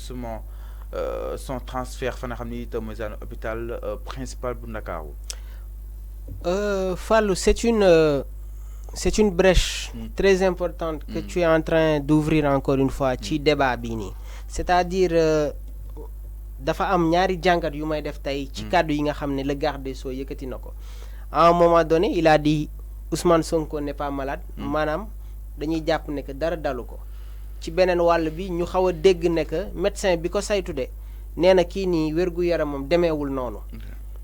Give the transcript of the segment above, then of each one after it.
justement son transfert fa nga xam ni itam mooy hôpital principal bu Ndakaaru. Fallou, c'est une brèche très importante que tu es en train d'ouvrir encore une fois ci débat bii nii c'est-à-dire dafa am ñaari jàngat yu may def tey ci kàddu yi nga xam ne le garde des Sceaux yëkkati na ko à un moment donné il a dit Ousmane Sonko n'est pas malade maanaam dañuy jàpp ne que dara dalu ko ci beneen wàll bi ñu xaw a dégg ne que médecin bi ko saytu de nee na kii nii wér-gu-yaramam demeewul noonu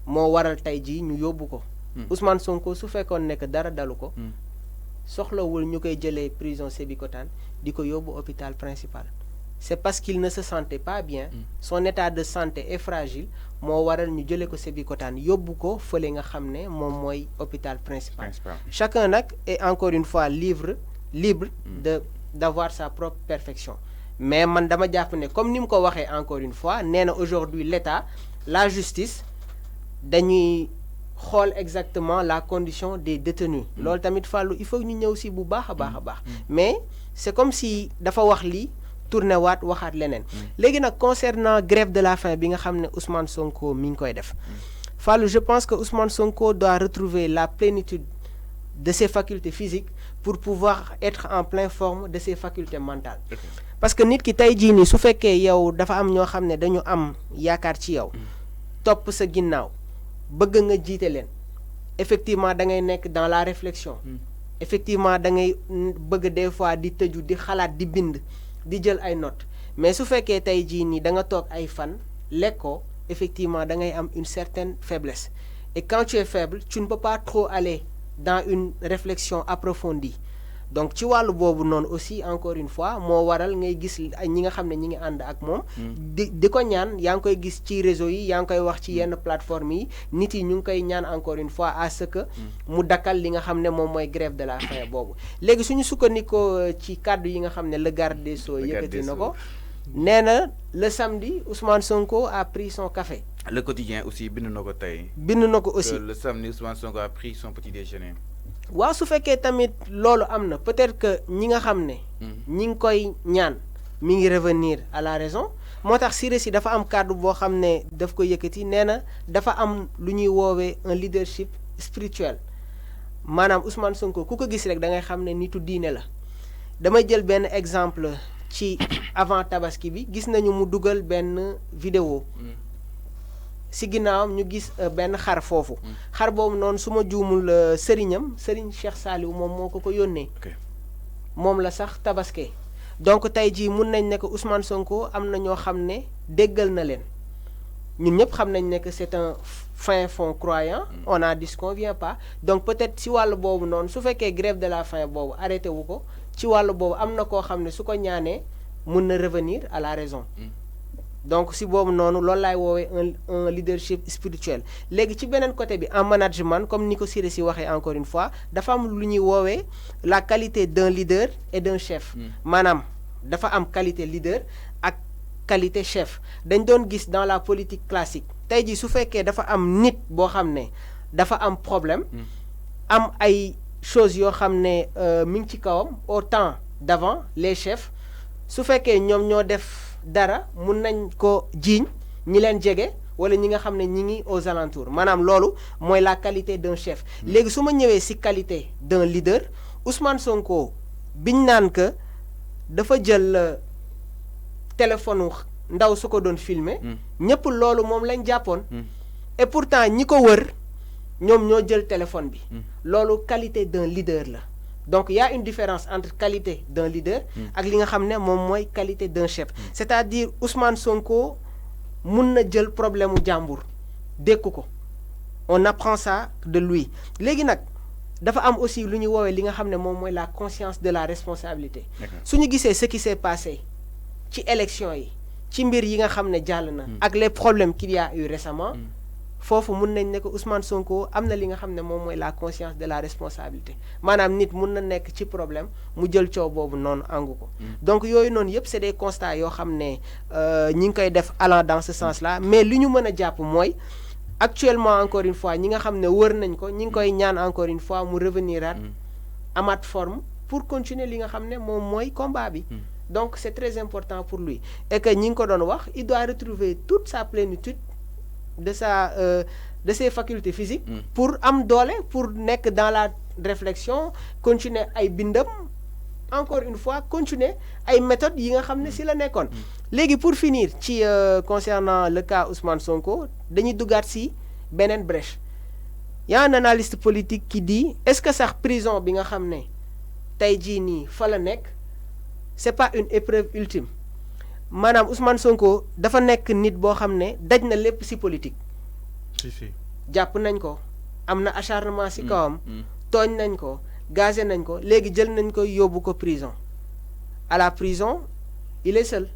moo waral tey jii ñu yóbbu ko Ousmane Sonko su fekkoon ne que dara dalu ko soxlawul ñu koy jëlee prison Sébikotane di ko yóbbu hôpital principal c'est parce qu'il ne se sentait pas bien son état de santé est fragile moo waral ñu jëlee ko Sébikotane yóbbu ko fële nga xam ne moom mooy hôpital principal chacun nag est encore une fois libre d'avoir sa propre perfection mais man dama jàpp ne comme ni mu ko waxee encore une fois nee na aujourd'hui l'État la justice dañuy xool exactement la condition des détenus loolu tamit Fallou il faut ñu ñëw si bu baax a baax a baax mais c'est comme si dafa wax lii tourné waat waxaat leneen léegi nag concernant grève de la faim bi nga xam ne Ousmane Sonko mi ngi koy def Fallou je pense que Ousmane Sonko doit retrouver la plénitude de ses facultés physiques pour pouvoir être en pleine forme de ses facultés mentales parce que nit ki tey jii nii su fekkee yow dafa am ñoo xam ne dañu am yaakaar ci yow topp sa ginnaaw bëgg nga jiite leen effectivement da ngay nekk dans la réflexion effectivement da ngay bëgg des fois di tëju di xalaat di bind di jël ay notes mais su fekkee tey jii nii da nga toog ay fan lekkoo effectivement da ngay am une certaine faiblesse et quand tu es faible tu ne peux pas trop aller dans une réflexion approfondie donc ci wàllu boobu noonu aussi encore une fois moo waral ngay gis ñi nga xam ne ñi ngi ànd ak moom di ko ñaan yaa ngi koy gis ci réseau yi yaa ngi koy wax ci yenn plateforme yi nit yi ñu ngi koy ñaan encore une fois à ce que mu dakkal li nga xam ne moom mooy grève de la faim boobu léegi suñu sukkandikoo ci kàddu yi nga xam ne le garde des Sceaux yëkkati na ko nee na le samedi Ousmane Sonko a pris son café. Le quotidien aussi bind na ko tey. bind na ko aussi le samedi Ousmane Sonko a pris son petit déjeuner. waaw su fekkee tamit loolu am na peut-être que ñi nga xam ne ñi ngi koy ñaan mi ngi revenir à la raison moo tax Siré Sy dafa am kàddu boo xam ne daf ko yëkkati nee na dafa am lu ñuy woowee un leadership spirituel maanaam Ousmane Sonko ku ko gis rek da ngay xam ne nitu diine la damay jël benn exemple ci avant tabaski bi gis nañu mu dugal benn vidéo si ginnaawam ñu gis benn xar foofu xar boobu noonu su ma juumul sëriñam sëriñ Cheikh Saliou moom moo ko yónnee moom la sax tabaske donc tey jii mun nañ ne que Ousmane Sonko am na ñoo xam ne déggal na leen ñun ñëpp xam nañ ne que c'est un fin fond croyant on n'en disconvient pas donc peut-être si wàllu boobu noonu su fekkee grève de la faim boobu arrêté wu ko ci wàllu boobu am na koo xam ne su ko ñaanee mun na revenir à la raison donc si boobu noonu loolu laay woowee un leadership spirituel léegi ci beneen côté bi en management comme ni ko Siré Sy waxee encore une fois dafa am lu ñuy woowee la qualité d'un leader et d'un chef maanaam dafa am qualité leader ak qualité chef dañ doon gis dans la politique classique tey jii su fekkee dafa am nit boo xam ne dafa am problème am ay choses yoo xam ne mi ngi ci kawam au temps d'avant les chefs su fekkee ñoom ñoo def dara mun nañ ko jiiñ ñi leen jege wala ñi nga xam ne ñi ngi aux alentours maanaam loolu mooy la qualité d'un chef léegi su ma ñëwee ci qualité d'un leader Ousmane Sonko biñ naan que dafa jël téléphone ndaw su ko doon filmer ñëpp loolu moom lañ jàppoon et pourtant ñi ko wër ñoom ñoo jël téléphone bi loolu qualité d'un leader la donc il y a une différence entre qualité d'un leader ak li nga xam ne moom mooy qualité d'un chef c'est-à-dire Ousmane Sonko mun na jël problème mu jàmbur dékku ko on apprend ça de lui léegi nag dafa am aussi lu ñuy woowee li nga xam ne moom mooy la conscience de la responsabilité su ñu gisee ce qui s'est passé ci élection yi ci mbir yi nga xam ne jàll na ak les problèmes qu'il y a eu récemment foofu mun nañ ne que Ousmane Sonko am na li nga xam ne moom mooy la conscience de la responsabilité maanaam nit mun na nekk ci problème mu jël coow boobu noonu àngu ko donc yooyu noonu yëpp c'est des constats yoo xam ne ñi ngi koy def allant dans ce sens là mais li ñu mën a jàpp mooy actuellement encore une fois ñi nga xam ne wër nañ ko ñi ngi koy ñaan encore une fois mu revenir at amaat forme pour continuer li nga xam ne moom mooy combat bi donc c'est très important pour lui et que ñi ngi ko doon wax il doit retrouver toute sa plénitude de ses facultés physiques pour am doole pour nekk dans la réflexion continuer ay bindam encore une fois continuer ay méthodes yi nga xam ne si la nekkoon léegi pour finir ci concernant le cas Ousmane Sonko dañuy duggaat si beneen brèche y a un analyste politique qui dit est-ce que sax prison bi nga xam ne tey jii nii fa la nekk c'est pas une épreuve ultime maanaam Ousmane Sonko dafa nekk nit boo xam ne daj na lépp si politique. si jàpp nañ ko am na acharnement si kawam. tooñ nañ ko gazé nañ ko léegi jël nañ ko yóbbu ko prison à la prison il est seul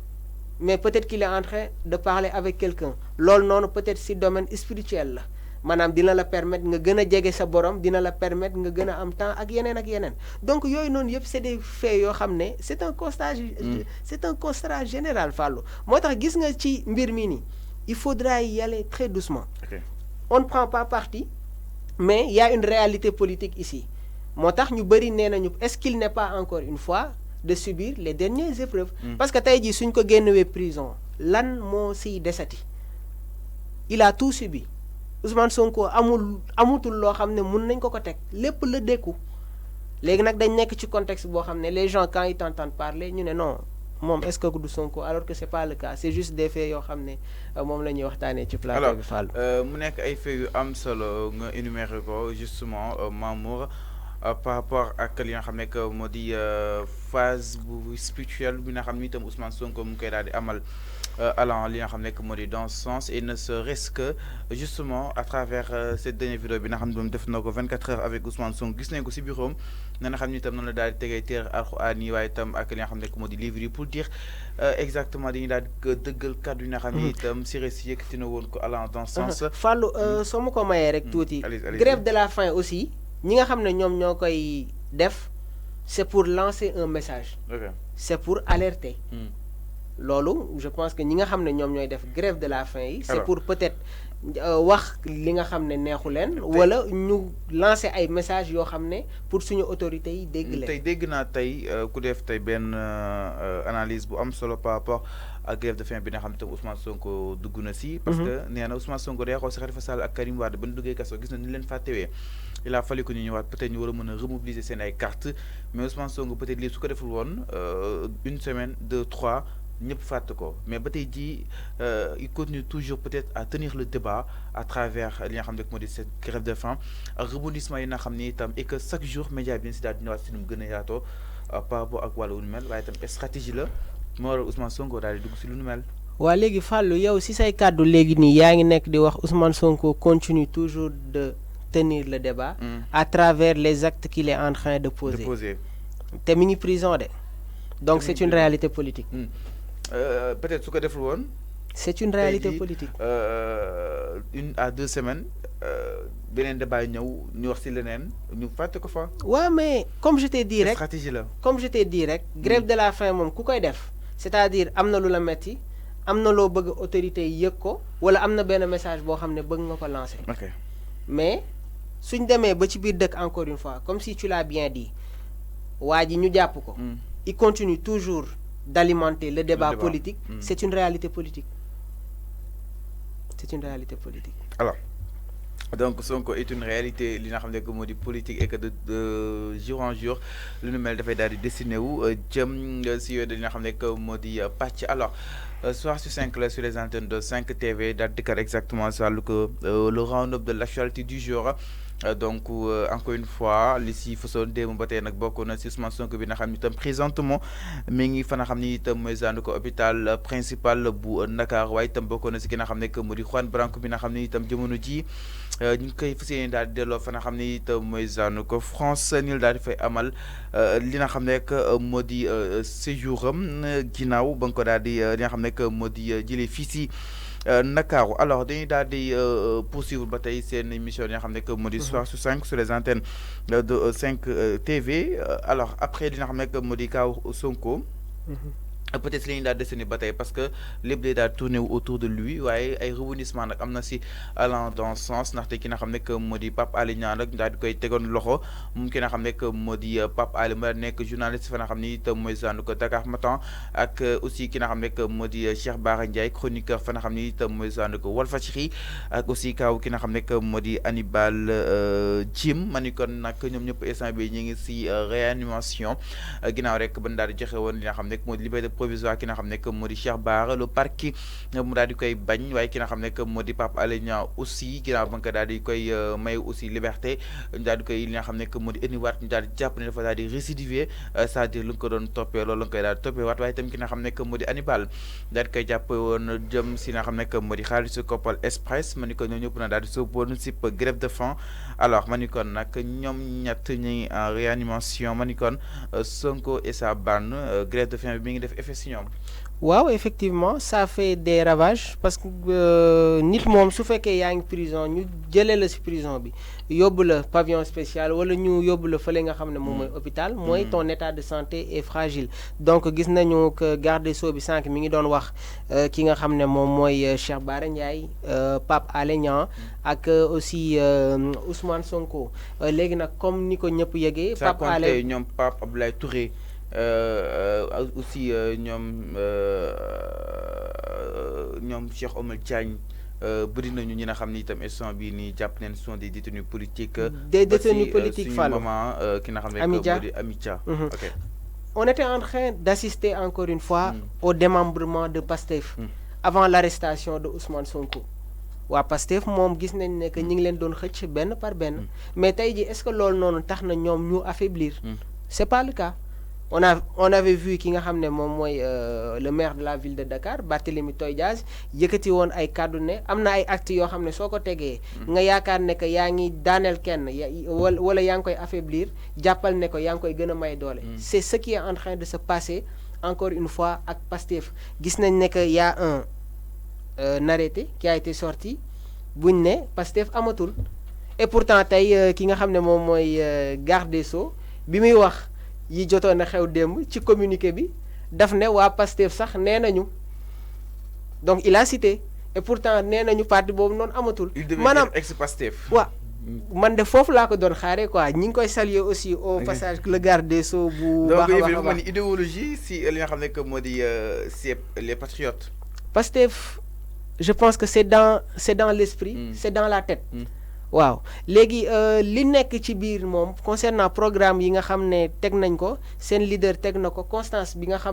mais peut-être qu'il est en train de parler avec quelqu'un loolu noonu peut-être si domaine spirituel la maanaam dina la permettre nga gën a jege sa borom dina la permettre nga gën a am temps ak yeneen donc yooyu noonu yëpp c'est des faits yoo xam ne c'est un constat général Fallou moo tax gis nga ci mbir mi nii il faudra y aller très doucement. On ne prend pas parti mais il y a une réalité politique ici moo tax ñu bëri nee nañu est-ce qu'il n'est pas encore une fois de subir les dernières épreuves. parce que tey jii suñ ko génnewee prison lan moo siy desati il a tout subi Ousmane Sonko amutul loo xam ne mun nañ ko teg lépp la dékku léegi nag dañ nekk ci contexte boo xam ne les gens quand ils t'entendent parler ñu ne non moom est-ce que du Sonko alors que c'est pas le cas c'est juste des faits yoo xam ne moom la ñuy waxtaanee ci plateau bi Fall. mu nekk ay faits yu am solo nga énuméré ko justement Mamour par rapport ak li nga xam ne que moo di phase bu spirituelle bi nga xam ni itam Ousmane Sonko mu koy daal di amal allant li nga xam ne que moo di dans ce sens et ne serait-ce que justement à travers cette dernière vidéo bi nga xam ne moom def na ko 24 heures avec Ousmane Sonko gis nañ ko si bureau am na nga xam ni itam noonu la daal di tegee téere alxuraan yi waaye itam ak li nga xam ne que moo di livre yi pour dire exactement dañuy daal di dëggal kàddu yi nga xam ni itam si récit yëkkati na woon ko allant dans ce sens. Fallou soo ma ko mayee rek tuuti. grève de la faim aussi ñi nga xam ne ñoom ñoo koy def c'est pour lancer un message. c'est pour alerter. loolu je pense que ñi nga xam ne ñoom ñooy def grève de la faim yi c'est pour peut-être wax li nga xam ne neexu leen wala ñu lancer ay messages yoo xam ne pour suñu autorités yi dégg leen tey dégg naa tey ku def tey benn analyse bu am solo par rapport ak grève de faim bi nga xam ne tam Ousmane Sonko dugg na si parce que nee na Ousmane Sonko day xool si Khalifa Sall ak Karim Wade ba ñu duggee kaso gis na ni leen fàttewee il a fallu que ñu ñëwaat peut-être ñu war a mën a remobiliser seen ay cartes mais Ousmane Sonko peut-être lii su ko deful woon une semaine 2 3 ñëpp fàtte ko mais ba tey jii il continue toujours peut-être à tenir le débat à travers li nga xam ne moo di cette grève de faim ak rebondissement yi nga xam ni itam et que chaque jour média bi si daal di ñëwaat si nu mu gën a yaatoo par rapport ak wàllu nu mel waaye itam stratégie la moo waral Ousmane Sonko daal di dugg si lu nu mel. waa léegi Fallou yow si say kàddu léegi nii yaa ngi nekk di wax Ousmane Sonko continue toujours de tenir le débat. À travers les actes qu'il est en train de poser. te mi ngi prison de. donc c'est une réalité politique. Peut-être su ko deful woon. c'est une réalité politique. 1 à 2 semaines beneen débat ñëw ñu wax ci leneen ñu fàtte ko fa. waaw mais comme je t'ai dit rek stratégie la. comme je t'ai dit rek. grève de la faim moom ku koy def. c'est-à-dire am na lu la metti am na loo bëgg autorité yi yëg ko wala am na benn message boo xam ne bëgg nga ko lancer. ok mais suñ demee ba ci biir dëkk encore une fois comme si tu l'as bien dit waa ji ñu jàpp ko. il continue toujours d'alimenter le débat politique. C'est une réalité politique. C'est une réalité politique. Alors, donc Sonko est une réalité li nga xam ne que moo di politique et que de jour en jour lu nu mel dafay daal di dessiné wu jëm si yooyu li nga xam ne que moo di pàcc alors soir sur 5 là sur les antennes de 5 TV daal di dikkaat exactement ça le round-up de l'actualité du jour. Donc encore une fois li si façon démb ba tey nag bokk na si Ousmane Sonko bi nga xam ni itam présentement mi ngi fa nga xam ni itam mooy ko hôpital principal bu Dakar waaye itam bokk na si ki nga xam ne que moo di Juan Branco bi nga xam ni itam jamono ji ñu ngi koy fas yéene daal di delloo fa nga xam ni itam mooy ko France niil daal di fay amal li nga xam ne que moo di séjour am ginnaaw ba nga ko daal di li nga xam ne que moo di jëlee fii si Ndakaaru alors dañuy daal di poursuivre ba tey seen émission yi nga xam ne que moo di soir sur 5 sur les antennes de 5 TV alors après li nga xam ne que moo di kaw Sonko peut-être li ñu daal dessiné ba tey parce que lépp day daal tourné autour de lui waaye ay rebondissement nag am na si allant dans ce sens ndaxte ki nga xam ne que moo di Pape Alé Niang nag daal di koy tegoon loxo moom ki nga xam ne que moo di Pape Alé ma nekk journaliste fa nga xam ni itam mooy zandu ko Dakar Matin ak aussi ki nga xam ne que moo di Cheikh Bara Ndiaye chroniqueur fa nga xam ni itam mooy zandu ko Walfadjri ak aussi kaw ki nga xam ne que moo di Hannibal Djim ma ni kon nag ñoom ñëpp instant bi ñu ngi si réanimation ginnaaw rek ban daal di joxe woon li nga xam ne moo di liberté provisoire ki nga xam ne que moo di Cheikh Bara le parquet mu daal di koy bañ waaye ki nga xam ne que moo di Pape Alé Niang aussi ginnaaw ba nga daal di koy may aussi liberté ñu daal di koy li nga xam ne que moo di indiwaat ñu daal di jàpp ne dafa daal di récidiver c'est-à-dire lu nga ko doon toppee loolu la nga koy daal di toppee waat waaye itam ki nga xam ne que moo di Hannibal daal di koy jàpp woon jëm si nga xam ne que moo di xaalisu Kopal Express ma ni ko ñoo ñëpp na daal di sóoboon si grève de faim alors ma ni kon nag ñoom ñett ñi en réanimation ma ni kon Sonko et sa bande grève de faim bi mi ngi def effet si ñoom. waaw effectivement ça fait des ravages parce que nit moom su fekkee yaa ngi prison ñu jëlee la si prison bi yóbbu la pavillon spécial wala ñu yóbbu la fële nga xam ne moom mooy hôpital mooy ton état de santé est fragile donc gis nañu que garde des Sceaux bi sànq mi ngi doon wax ki nga xam ne moom mooy Cheikh Bara Ndiaye Pape Alé Niang ak aussi Ousmane Sonko léegi nag comme ni ko ñëpp yëgee Pape Alé ñoom Pape Abdoulaye Touré aussi ñoom Cheikh Oumar Diagne bëri nañu ñi nga xam ni itam instant bii nii jàpp nañ sont des détenus politiques. des détenus politiques Fallou maman ki nga xam ne moo di Amidia. Ok. On était en train d'assister encore une fois au démembrement de Pastef avant l'arrestation de Ousmane Sonko. waa Pastef moom gis nañ ne que ñi ngi leen doon xëcc benn par benn mais tey ji est-ce que loolu noonu tax na ñoom ñu affaiblir. C'est pas le cas. On avait vu ki nga xam ne moom mooy le maire de la ville de Dakar Barthélémy Toye Dias yëkkati woon ay kàddu ne am na ay actes yoo xam ne soo ko tegee nga yaakaar ne que yaa ngi daaneel kenn wala yaa ngi koy affaiblir jàppal ne ko yaa ngi koy gën a may doole. C'est ce qui est en train de se passer encore une fois ak Pastef gis nañ ne que y a un arrêté qui a été sorti buñ ne Pastef amatul et pourtant tey ki nga xam ne moom mooy garde des Sceaux bi muy wax yi jotoon na xew démb ci communiqué bi daf ne waa Pastef sax nee nañu donc il a cité et pourtant nee nañu parti boobu noonu amatul. maanaam ex Pastef. waaw man de foofu laa ko doon xaaree quoi ñi ngi koy saluer aussi au passage le garde des Sceaux bu baax a baax donc idéologie si li nga xam ne que moo di c'est les patriotes. Pastef je pense que c'est dans l'esprit. C'est dans la tête. waaw léegi li nekk ci biir moom concernant programme yi nga xam ne teg nañ ko seen leader teg na ko constance bi nga xam ne